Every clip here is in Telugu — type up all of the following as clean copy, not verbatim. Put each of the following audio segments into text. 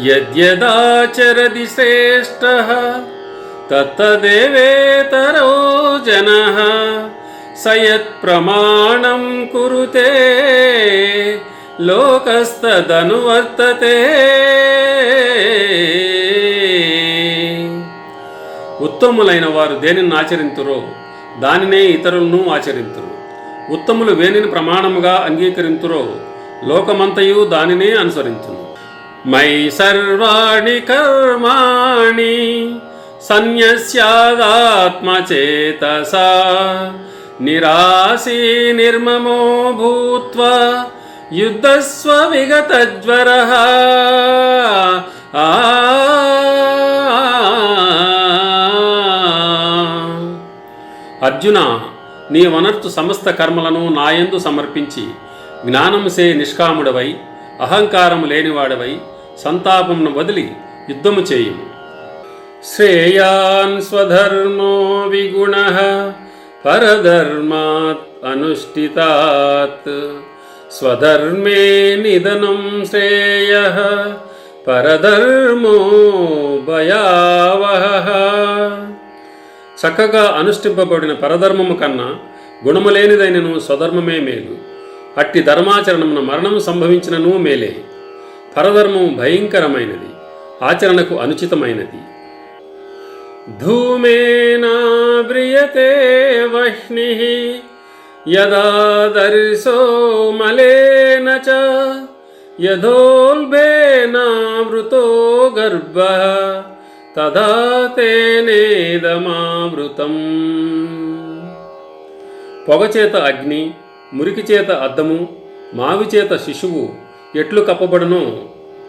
యద్యదాచరతి శ్రేష్టః తత్తదేవేతరో జనః స యత్ప్రమాణం కురుతే లోకస్తదనువర్తతే. ఉత్తములైన వారు దేనిని ఆచరింతురో దానినే ఇతరులను ఆచరింతురు. ఉత్తములు వేనిని ప్రమాణముగా అంగీకరింతురో లోకమంతయు దానినే అనుసరించును. మయి సర్వాణి కర్మాణి సన్యస్యాదాత్మచేతసా నిరాశీ నిర్మమో భూత్వా యుద్ధస్వ విగతజ్వరః. అర్జున, నీవనర్తు సమస్త కర్మలను నాయందు సమర్పించి జ్ఞానముసే నిష్కాముడవై అహంకారము లేనివాడవై సంతాపమును వదిలి యుద్ధము చేయుము. శ్రేయాన్ స్వధర్మో విగుణః పరధర్మాత్ అనుష్ఠితాత్ స్వధర్మే నిధనం శ్రేయః పరధర్మో భయావహః. చక్కగా అనుష్ఠింపబడిన పరధర్మము కన్నా గుణములేనిదైనను స్వధర్మమే మేలు. అట్టి ధర్మాచరణమున మరణము సంభవించినను మేలే. పరధర్మము భయంకరమైనది, ఆచరణకు అనుచితమైనది. ధూమేనా వ్రియతే వహ్నిః యదాదర్శో మలేన చ యథోల్బేనావృతో గర్భః తదా తేనేదమావృతం. పొగచేత అగ్ని, మురికి చేత అద్దము, మావి చేత శిశువు ఎట్లు కప్పబడునో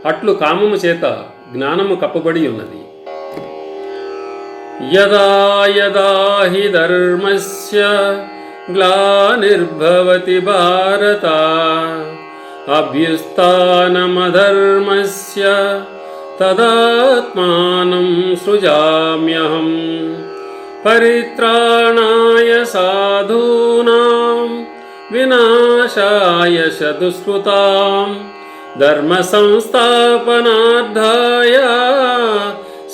అట్లు కామము చేత జ్ఞానము కప్పబడి ఉన్నది. యదా యదా హి ధర్మస్య గ్లానిర్భవతి భారత అభ్యుత్థానమధర్మస్య తదాత్మానం సృజామ్యహం. పరిత్రాణాయ సాధూనాం వినాశాయ దుష్కృతాం ధర్మ సంస్థాపనార్థాయ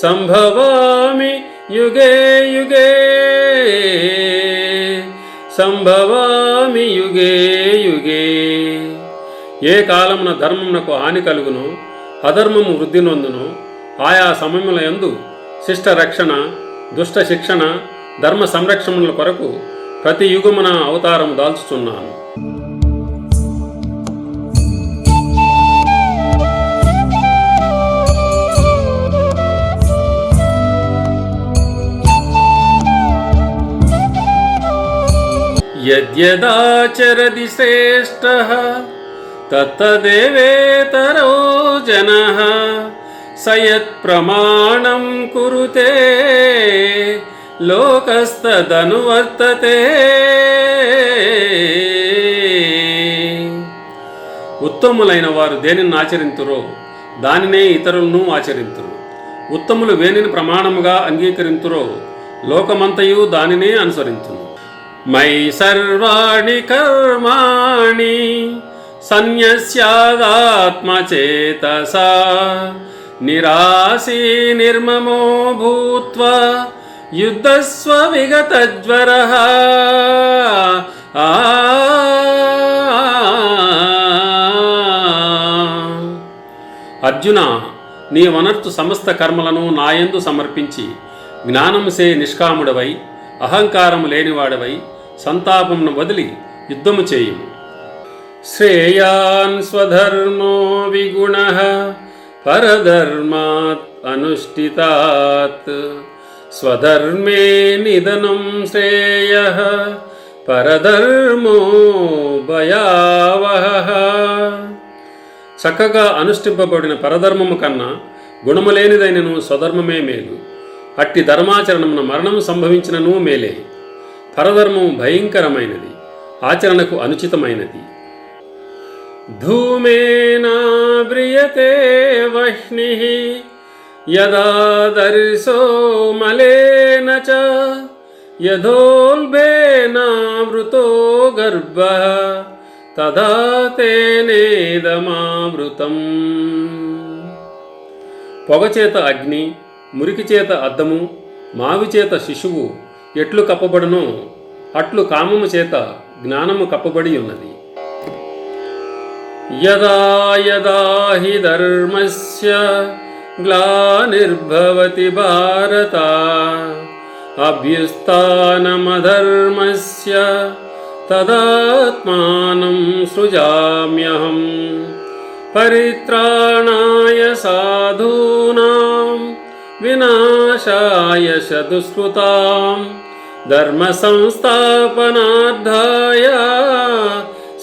సంభవామి యుగే యుగే. సంభవామి యుగే యుగే. ఏ కాలమున ధర్మమునకు హాని కలుగునో అధర్మము వృద్ధి నొందును ఆయా సమయముల యందు శిష్ట రక్షణ, దుష్ట శిక్షణ, ధర్మ సంరక్షణల కొరకు ప్రతి యుగమున అవతారము దాల్చుచున్నాను. యద్యదాచరతి శ్రేష్టః తత్తదేవేతరో జనః స యత్ప్రమాణం కురుతే లోకస్తదనువర్తతే. ఉత్తములైన వారు దేనిని ఆచరింతురో దానినే ఇతరులను ఆచరింతురు. ఉత్తములు వేనిని ప్రమాణముగా అంగీకరింతురో లోకమంతయు దానినే అనుసరించును. మయి సర్వాణి కర్మాణి సన్యస్యాదాత్మచేతసా నిరాశీ నిర్మమో భూత్వా యుద్ధస్వ విగతజ్వరః. అర్జున, నీవనర్తు సమస్త కర్మలను నాయందు సమర్పించి జ్ఞానముసే నిష్కాముడవై అహంకారము లేనివాడవై సంతాపమును వదిలి యుద్ధము చేయుము. శ్రేయాన్ స్వధర్మో విగుణః పరధర్మాత్ అనుష్ఠితాత్ స్వధర్మే నిధనం శ్రేయః పరధర్మో భయావహః. చక్కగా అనుష్ఠింపబడిన పరధర్మము కన్నా గుణములేనిదైనను స్వధర్మమే మేలు. అట్టి ధర్మాచరణమున మరణము సంభవించినను మేలే. పరధర్మము భయంకరమైనది, ఆచరణకు అనుచితమైనది. ధూమేనా వ్రియతే వహ్నిః యదాదర్శో మలేన చ యథోల్బేనావృతో గర్భః తదా తేనేదమావృతం. పొగచేత అగ్ని, మురికి చేత అద్దము, మావి చేత శిశువు ఎట్లు కప్పబడునో అట్లు కామము చేత జ్ఞానము కప్పబడి ఉన్నది. యదా యదా హి ధర్మస్య గ్లానిర్భవతి భారత అభ్యుత్థానమధర్మస్య తదాత్మానం సృజామ్యహం పరిత్రాణాయ సాధూనాం వినాశాయ చ దుష్కృతాం ధర్మ సంస్థాపనార్థాయ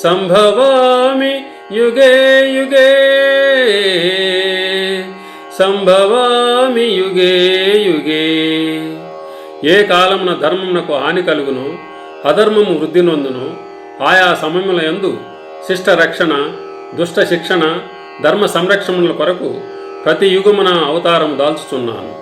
సంభవామి యుగే యుగే సంభవామి యుగే యుగే. ఏ కాలమున ధర్మమునకు హాని కలుగును, అధర్మము వృద్ధి నొందును, ఆయా సమయముల యందు శిష్ట రక్షణ, దుష్ట శిక్షణ, ధర్మ సంరక్షణల కొరకు ప్రతి యుగమున అవతారము దాల్చుచున్నాను.